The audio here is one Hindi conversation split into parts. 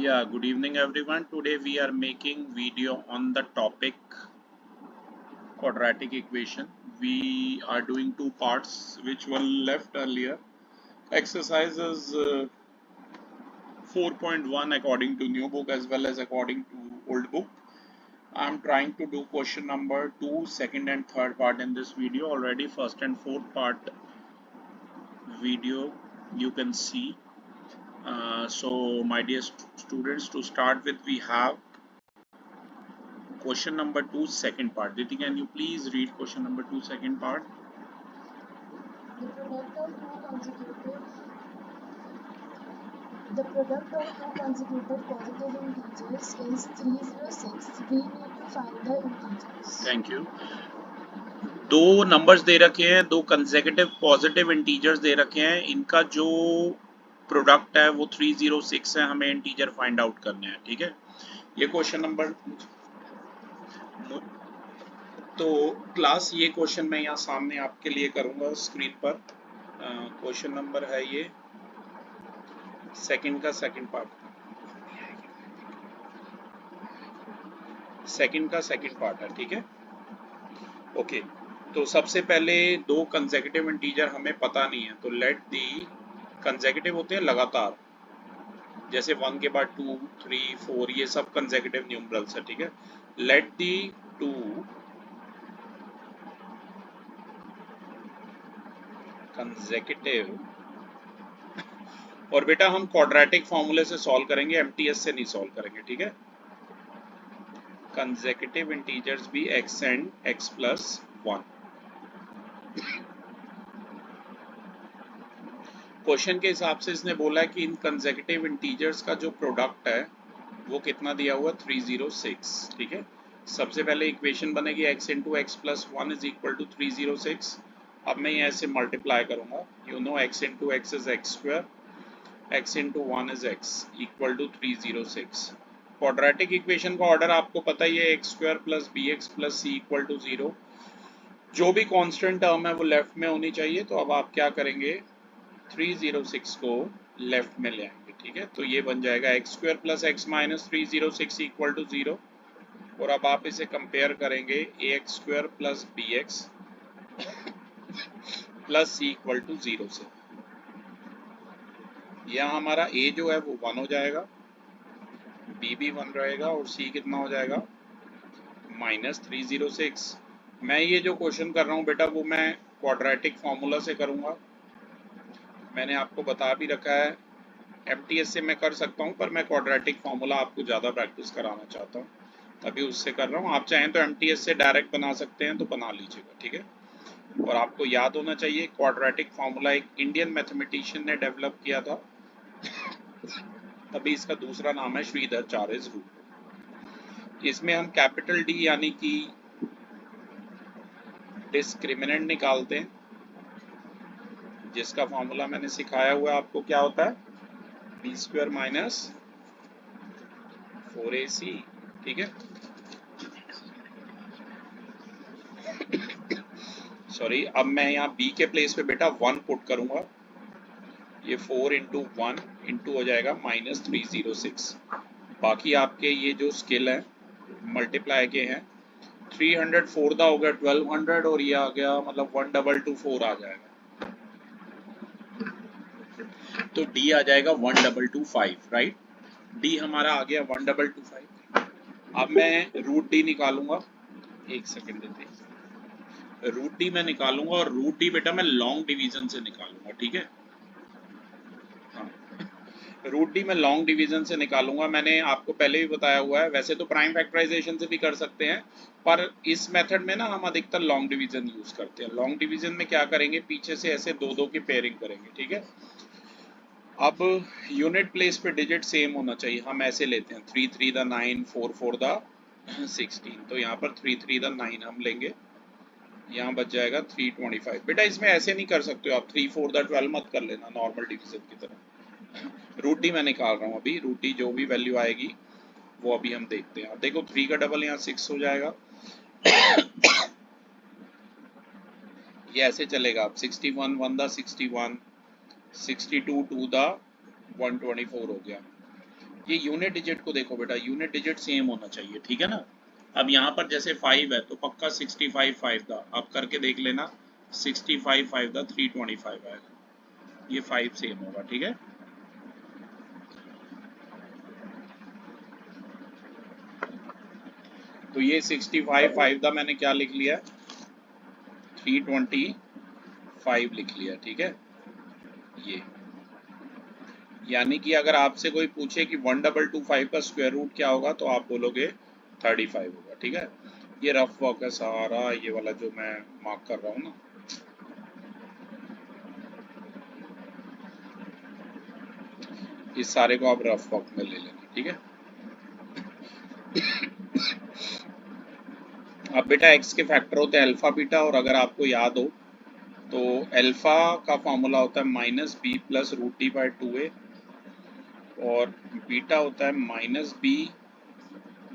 Yeah, good evening everyone. Today we are making video on the topic quadratic equation. We are doing two parts which were left earlier. Exercises 4.1 according to new book as well as according to old book. I'm trying to do question number 2, second and third part in this video. Already first and fourth part video you can see. So my dear students, to start with we have question number 2 second part. Diti, can you please read question number 2 second part? The product of two consecutive positive integers is 306. We need to find the integers. Thank you. दो नंबर्स दे रखे हैं, दो कंसेक्यूटिव पॉजिटिव इंटीजर्स दे रखे हैं, इनका जो प्रोडक्ट है वो 306 है, हमें इंटीजर फाइंड आउट करने हैं। ठीक है, ये क्वेश्चन नंबर, तो क्लास ये क्वेश्चन मैं यहाँ सामने आपके लिए करूँगा स्क्रीन पर। क्वेश्चन नंबर है ये सेकंड का सेकंड पार्ट, सेकंड का सेकंड पार्ट है। ठीक है, ओके। तो सबसे पहले दो कंसेक्यूटिव इंटीजर हमें पता नहीं है, तो लेट दी कंसेक्यूटिव होते हैं लगातार, जैसे 1 के बाद 2, 3, 4 ये सब कंसेक्यूटिव न्यूमरल्स है। ठीक है, लेट दी टू कंसेक्यूटिव, और बेटा हम क्वाड्रेटिक फॉर्मूले से सॉल्व करेंगे, एमटीएस से नहीं सॉल्व करेंगे। ठीक है, कंसेक्यूटिव इंटीजर्स भी x एंड x+1। क्वेश्चन के हिसाब से इसने बोला है कि इन कंसेक्यूटिव इंटीजर्स का जो प्रोडक्ट है वो कितना दिया हुआ, 306। ठीक है, सबसे पहले इक्वेशन बनेगी x into x+1 is equal to 306। अब मैं ये ऐसे मल्टीप्लाई करूंगा, you know x into x is x², x into 1 is x equal to 306। Quadratic equation का ऑर्डर आपको पता ही है, x² plus bx plus c equal to 0। जो भी कांस्टेंट टर्म है वो लेफ्ट में होनी चाहिए, तो अब आप क्या करेंगे, 306 को लेफ्ट में ले आएंगे। ठीक है, तो ये बन जाएगा x² plus x minus 306 equal to 0, और अब आप इसे कंपेयर करेंगे ax² plus bx plus c equal to 0 से। यहाँ हमारा a जो है वो 1 हो जाएगा, b भी 1 रहेगा, और c कितना हो जाएगा, माइनस 306। मैं ये जो क्वेश्चन कर रहा हूँ बेटा वो मैं क्वाड्रेटिक फॉर्मूला से करूँगा, मैंने आपको बता भी रखा है। एमटीएस से मैं कर सकता हूँ, पर मैं क्वाड्रेटिक फॉर्मूला आपको ज़्यादा प्रैक्टिस कराना चाहता हूँ, तभी उससे कर रहा हूँ। आप चाहें तो एमटीएस से डायरेक्ट बना सकते हैं, तो बना लीजिएगा। ठीक है, और आपको याद होना चाहिए क्वाड्रेटिक फॉर्मूला एक इंडियन मैथमेटिशियन ने डेवलप किया था, तभी इसका दूसरा नाम है श्रीधराचार्य रूल। इसमें हम कैपिटल डी यानी कि डिस्क्रिमिनेंट निकालते हैं, जिसका फॉर्मूला मैंने सिखाया हुआ है आपको, क्या होता है, b² माइनस 4ac। ठीक है, सॉरी, अब मैं यहाँ b के प्लेस पे बेटा 1 पुट करूंगा, ये 4 इंटू 1 इंटू हो जाएगा माइनस 306। बाकी आपके ये जो स्केल है मल्टीप्लाई के हैं, 304 दा हो गया 1200, और ये आ गया मतलब 1224 आ जाएगा, तो d आ जाएगा 1225। राइट, d हमारा आ गया 1225। अब मैं रूट डी निकालूंगा, एक सेकेंड देते, रूट डी मैं निकालूंगा, और रूट डी बेटा मैं लॉन्ग डिवीजन से निकालूंगा। ठीक है, हाँ, रूट डी मैं लॉन्ग डिवीजन से निकालूंगा, मैंने आपको पहले भी बताया हुआ है। वैसे तो प्राइम फैक्टराइजेशन से भी कर सकते हैं, पर इस मेथड में ना हम अधिकतर लॉन्ग डिवीजन यूज करते हैं। लॉन्ग डिवीजन में क्या करेंगे, पीछे से ऐसे दो दो की पेयरिंग करेंगे। ठीक है, अब यूनिट प्लेस पे डिजिट सेम होना चाहिए, हम ऐसे लेते हैं 3 3 द 9, 4 4 द 16, तो यहाँ पर 3 3 द 9 हम लेंगे, यहाँ बच जाएगा 325। बेटा इसमें ऐसे नहीं कर सकते हो आप, 3 4 द 12 मत कर लेना नॉर्मल डिवीजन की तरह। रूट डी मैं निकाल रहा हूँ अभी, रूट डी जो भी वैल्यू आएगी वो अभी हम देखते हैं। अब देखो 3 का डबल यहाँ 6 हो जाएगा, ये ऐसे चलेगा। अब 61 1 द 61, 62 2 द 124 हो गया, ये यूनिट डिजिट को देखो बेटा, यूनिट डिजिट सेम होना चाहिए, ठीक है ना। अब यहाँ पर जैसे 5 है तो पक्का 65 5 था, अब करके देख लेना 65 5 था 325 आएगा, ये 5 सेम होगा, ठीक है। तो ये 65 5 था, मैंने क्या लिख लिया 325 लिख लिया, ठीक है। ये यानी कि अगर आपसे कोई पूछे कि 1225 का स्क्वायर रूट क्या होगा तो आप बोलोगे 35 होगा, ठीक है। ये रफ वर्क है सारा, ये वाला जो मैं मार्क कर रहा हूँ ना, इस सारे को आप रफ वर्क में ले लेना, ठीक है। अब बेटा x के फैक्टर होते हैं अल्फा बीटा, और अगर आपको याद हो तो अल्फा का फॉर्मूला होता है minus b plus root D by 2a, और बीटा होता है minus b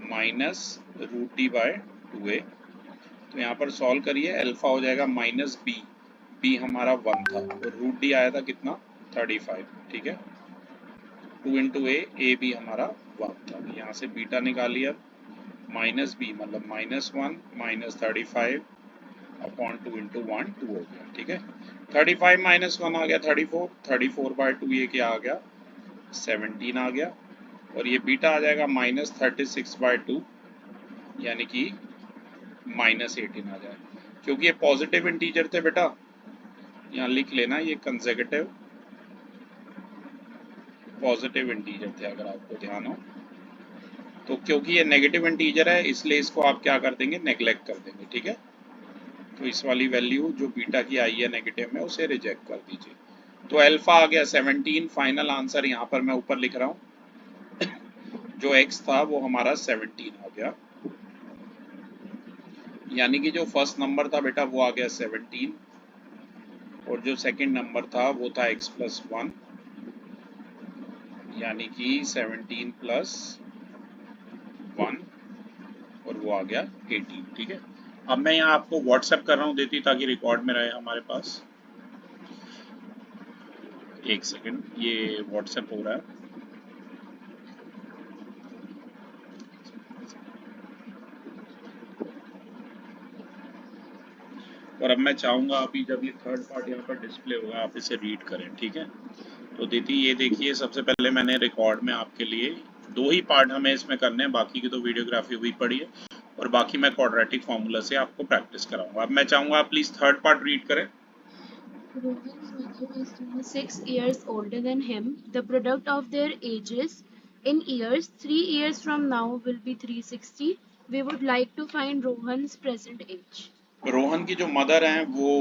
minus root D by 2a। तो यहाँ पर सॉल्व करिए, अल्फा हो जाएगा माइनस बी, बी हमारा 1 था और रूट डी आया था कितना 35, ठीक है। 2 इंटू ए बी हमारा 1 था, यहाँ से बीटा निकालिए, माइनस बी मतलब -1 माइनस 35 अपॉन 2 इंटू 1 2 हो गया, ठीक है। 35 माइनस 1 आ गया 34, 34 बाई 2 ये क्या आ गया 17 आ गया, और ये बीटा आ जाएगा -36 बाई 2 यानी कि -18 आ जाए, क्योंकि ये पॉजिटिव इंटीजर थे बेटा, यहाँ लिख लेना ये कंसेक्यूटिव पॉजिटिव इंटीजर थे, अगर आपको ध्यान हो तो। क्योंकि ये नेगेटिव इंटीजर है इसलिए इसको आप क्या कर देंगे नेग्लेक्ट कर देंगे, ठीक है। तो इस वाली वैल्यू जो बीटा की आई है नेगेटिव में उसे रिजेक्ट कर दीजिए। तो अल्फा आ गया 17, फाइनल आंसर यहाँ पर मैं ऊपर लिख रहा हूँ, जो x था वो हमारा 17 आ गया, यानी कि जो फर्स्ट नंबर था बेटा वो आ गया 17, और जो सेकंड नंबर था वो था x प्लस 1 यानी कि 17 प्लस 1, और वो आ गया 18, ठीक है। अब मैं यहाँ आपको व्हाट्सएप कर रहा हूँ देती, ताकि रिकॉर्ड में रहे हमारे पास। एक सेकंड, ये व्हाट्सएप हो रहा है। और अब मैं चाहूँगा अभी जब ये थर्ड पार्ट यहाँ पर डिस्प्ले होगा आप इसे रीड करें, ठीक है। तो दीदी ये देखिए, सबसे पहले मैंने रिकॉर्ड में आपके लिए 2 ही पार्ट हमें इसमें करने हैं, बाकी की तो वीडियोग्राफी हुई पड़ी है, और बाकी मैं क्वाड्रेटिक फार्मूला से आपको प्रैक्टिस कराऊंगा। अब मैं चाहूँगा आप प्लीज़ थर्ड पार्ट रीड करें। Rohan's mother is 26 years older than him. The product of their ages in years, 3 years from now will be 360. We would like to find Rohan's present age. Rohan की जो मदर हैं वो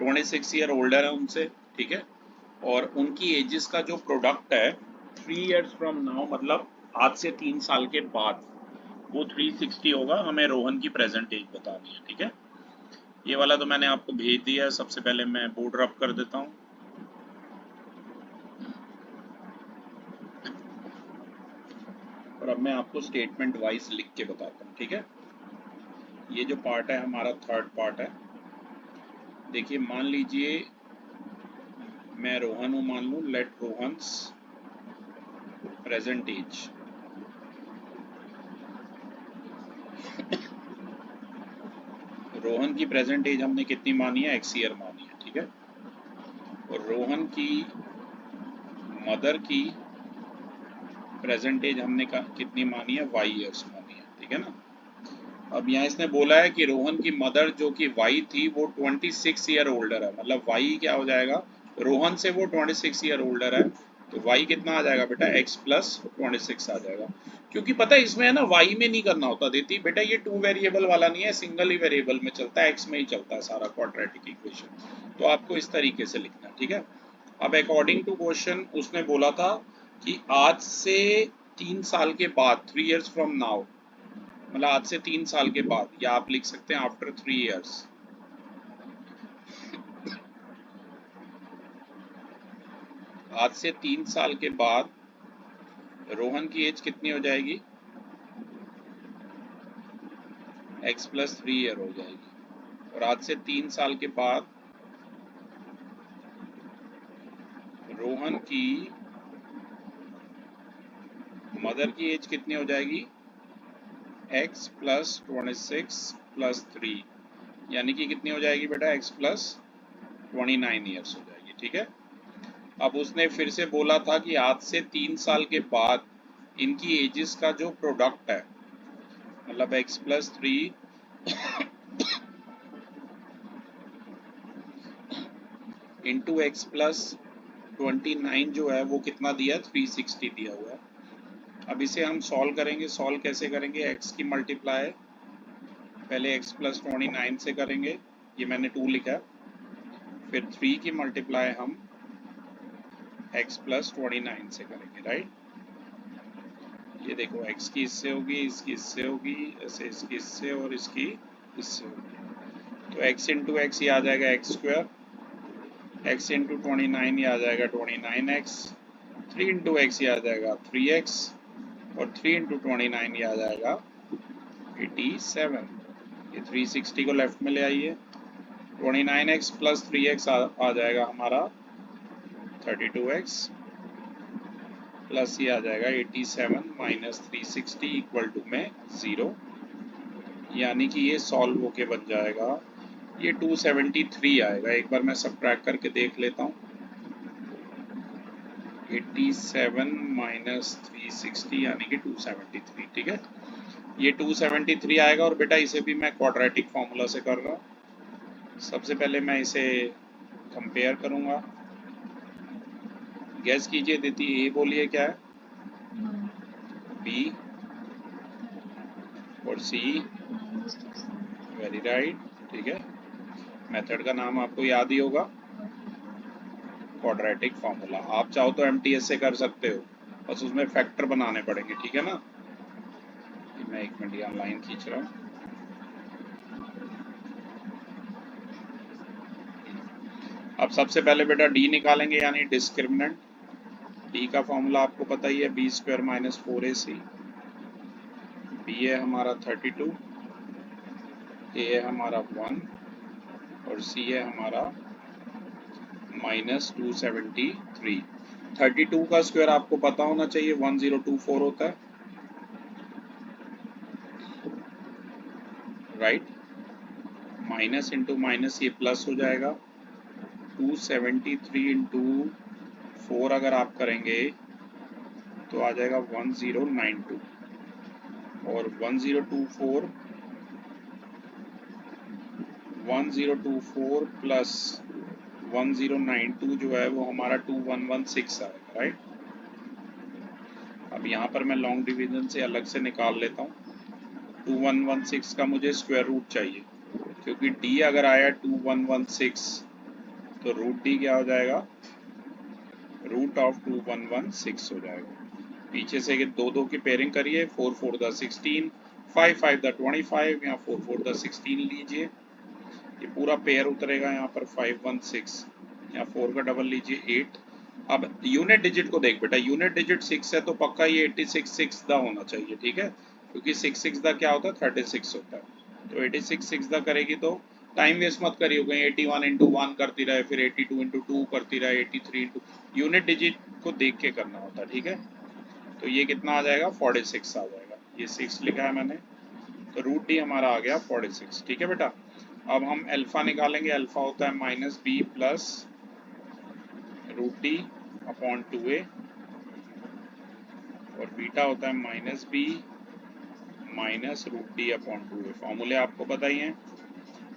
26 ईयर ओल्डर है उनसे, ठीक है, और उनकी एजेस का जो प्रोडक्ट है 3 इयर्स फ्रॉम नाउ, मतलब आज से 3 साल के बाद वो 360 होगा। हमें रोहन की प्रेजेंट एज बतानी है, ठीक है। ये वाला तो मैंने आपको भेज दिया है, सबसे पहले मैं बोर्ड रब कर देता हूँ। और अब मैं आपको स्टेटमेंट वाइज लिख के बताता हूँ, ठीक है। ये जो पार्ट है हमारा थर्ड पार्ट है। देखिए मान लीजिए मैं रोहन हूँ, मान लूँ, let Rohan's present age Rohan की प्रेजेंट एज हमने कितनी मानी है x ईयर मानी है, ठीक है। और रोहन की मदर की प्रेजेंट एज हमने कितनी मानी है y ईयर्स मानी है, ठीक है ना। अब यहाँ इसने बोला है कि रोहन की मदर जो कि y थी वो 26 ईयर ओल्डर है, मतलब y क्या हो जाएगा, रोहन से वो 26 ईयर ओल्डर है, तो y कितना आ जाएगा बेटा x प्लस 26 आ जाएगा। क्योंकि पता है इसमें है ना y में नहीं करना होता देती बेटा, ये 2 वेरिएबल वाला नहीं है, सिंगल ही वेरिएबल में चलता है, x में ही चलता है सारा क्वाड्रेटिक इक्वेशन, तो आपको इस तरीके से लिखना है, ठीक है। अब अकॉर्डिंग टू क्वेश्चन उसने बोला था कि आज से 3 साल के बाद, 3 इयर्स फ्रॉम नाउ, मतलब आज से 3 साल के बाद, या आप लिख सकते हैं आफ्टर 3 इयर्स। आज से 3 साल के बाद रोहन की एज कितनी हो जाएगी, x प्लस 3 ईयर हो जाएगी, और आज से 3 साल के बाद रोहन की मदर की एज कितनी हो जाएगी, x प्लस 26 प्लस 3, यानी कि कितनी हो जाएगी बेटा, x प्लस 29 ईयर्स हो जाएगी। ठीक है, अब उसने फिर से बोला था कि आज से 3 साल के बाद इनकी एजेस का जो प्रोडक्ट है, मतलब x plus 3 into x plus 29 जो है वो कितना दिया, 360 दिया हुआ है। अब इसे हम सॉल्व करेंगे। सॉल्व कैसे करेंगे, x की मल्टीप्लाई पहले x प्लस 29 से करेंगे, ये मैंने 2 लिखा, फिर 3 की मल्टीप्लाई हम x प्लस 29 से करेंगे, राइट। ये देखो x की इससे होगी, इसकी इससे होगी, ऐसे इसकी इससे और इसकी इससे होगी, तो x इंटू एक्स ये आ जाएगा एक्स स्क्वायर, x इंटू 29 ये आ जाएगा 29x, 3 इंटू एक्स ये आ जाएगा 3x, और 3 इंटू 29 ये आ जाएगा 87। ये 360 को लेफ्ट में ले आइए, 29x प्लस 3x आ जाएगा हमारा 32x, प्लस ये आ जाएगा 87 माइनस 360 इक्वल टू में 0, यानी कि ये सॉल्व होके बन जाएगा, ये 273 आएगा। एक बार मैं सब्ट्रैक्ट करके देख लेता हूँ, 87 माइनस 360 यानी कि 273। ठीक है, ये 273 आएगा, और बेटा इसे भी मैं क्वाड्रेटिक फॉर्मूला से कर रहा हूँ। सबसे पहले मैं इसे कंपेयर करूँगा, गैस कीजिए दीदी, ए बोलिए क्या है, बी और सी, वेरी राइट। ठीक है, मेथड का नाम आपको याद ही होगा, क्वाड्रेटिक फॉर्मूला। आप चाहो तो एमटीएस से कर सकते हो, बस उसमें फैक्टर बनाने पड़ेंगे। ठीक है ना, मैं एक मिनट यहाँ लाइन खींच रहा हूँ। अब सबसे पहले बेटा डी निकालेंगे, यानी डिस्क्रिमिनेंट। डी का फॉर्मूला आपको पता ही है, B square minus 4ac। B है हमारा 32, ए है हमारा 1 और सी है हमारा माइनस 273। 32 का स्क्वायर आपको पता होना चाहिए 1024 होता है, राइट। माइनस इंटू माइनस ये प्लस हो जाएगा, 273 इंटू 4 अगर आप करेंगे तो आ जाएगा 1092, और 1024 प्लस 1092 जो है वो हमारा 2116 आएगा, राइट। अब यहाँ पर मैं लॉन्ग डिवीजन से अलग से निकाल लेता हूँ, 2116 का मुझे स्क्वायर रूट चाहिए, क्योंकि डी अगर आया 2116 तो रूट डी क्या हो जाएगा, रूट ऑफ 2116 हो जाएगा। पीछे से दो दो की पेयरिंग करिए, 4 4 द 16, 5 5 द 25, यहाँ 4 4 द 16 लीजिए, ये पूरा पेयर उतरेगा यहाँ पर 516, यहाँ 4 का डबल लीजिए 8। अब यूनिट डिजिट को देख बेटा, यूनिट डिजिट 6 है तो पक्का ये 86 6 दा होना चाहिए। ठीक है, क्योंकि 6 6 दा क्या होता है, 36 होता है, तो 86 6 दा करेगी तो टाइम वेस्ट मत करिए, कहीं 81 इंटू 1 करती रहे, फिर 82 इंटू 2 करती रहे, 83 इंटू, यूनिट डिजिट को देख के करना होता है। ठीक है, तो ये कितना आ जाएगा, 46 आ जाएगा, ये 6 लिखा है मैंने, तो रूट डी हमारा आ गया 46। ठीक है बेटा, अब हम अल्फा निकालेंगे, अल्फा होता है minus b plus root D upon 2a, और बीटा होता है minus b minus root D upon 2a। फॉर्मूले आपको पता ही हैं,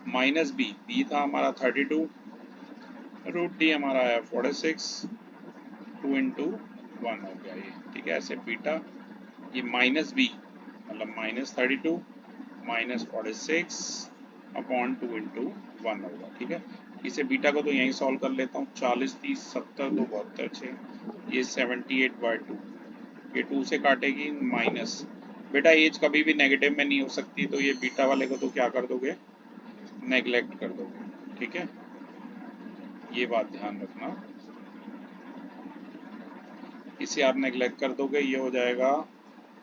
माइनस बी, बी था हमारा 32, रूट डी हमारा आया 46, 2 इंटू 1 हो गया ये। ठीक है, ऐसे बीटा, ये माइनस बी मतलब माइनस 32 माइनस 46 अपॉन 2 इंटू 1 होगा। ठीक है, इसे बीटा को तो यहीं सॉल्व कर लेता हूँ, 40 30 70 2 72 6, ये 78/2, ये 2 से काटेगी माइनस, बेटा एज कभी भी नेगेटिव में नहीं हो सकती, तो ये बीटा वाले को तो क्या कर दोगे, नेगलेक्ट कर दोगे। ठीक है, ये बात ध्यान रखना, इसे आप नेगलेक्ट कर दोगे, ये हो जाएगा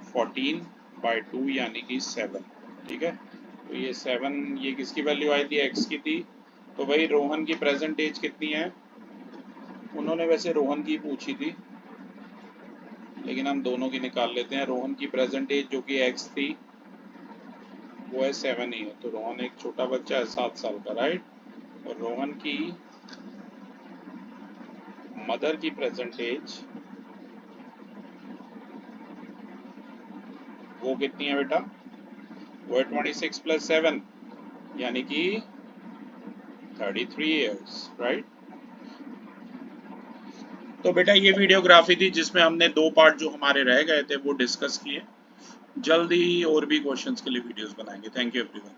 14/2 यानी कि 7। ठीक है, तो ये 7, ये किसकी वैल्यू आई थी, x की थी, तो भाई रोहन की प्रेजेंट एज कितनी है, उन्होंने वैसे रोहन की पूछी थी, लेकिन हम दोनों की निकाल लेते हैं। रोहन की प्रेजेंट एज जो कि एक्स थी वो है 7 ईयर, तो रोहन एक छोटा बच्चा है 7 साल का, राइट। और रोहन की मदर की प्रेजेंट एज वो कितनी है बेटा? वो है 26 प्लस 7 यानी कि 33 ईयर्स, राइट। तो बेटा ये वीडियोग्राफी थी जिसमें हमने 2 पार्ट जो हमारे रह गए थे वो डिस्कस किए। जल्दी और भी क्वेश्चंस के लिए वीडियोस बनाएंगे। Thank you everyone.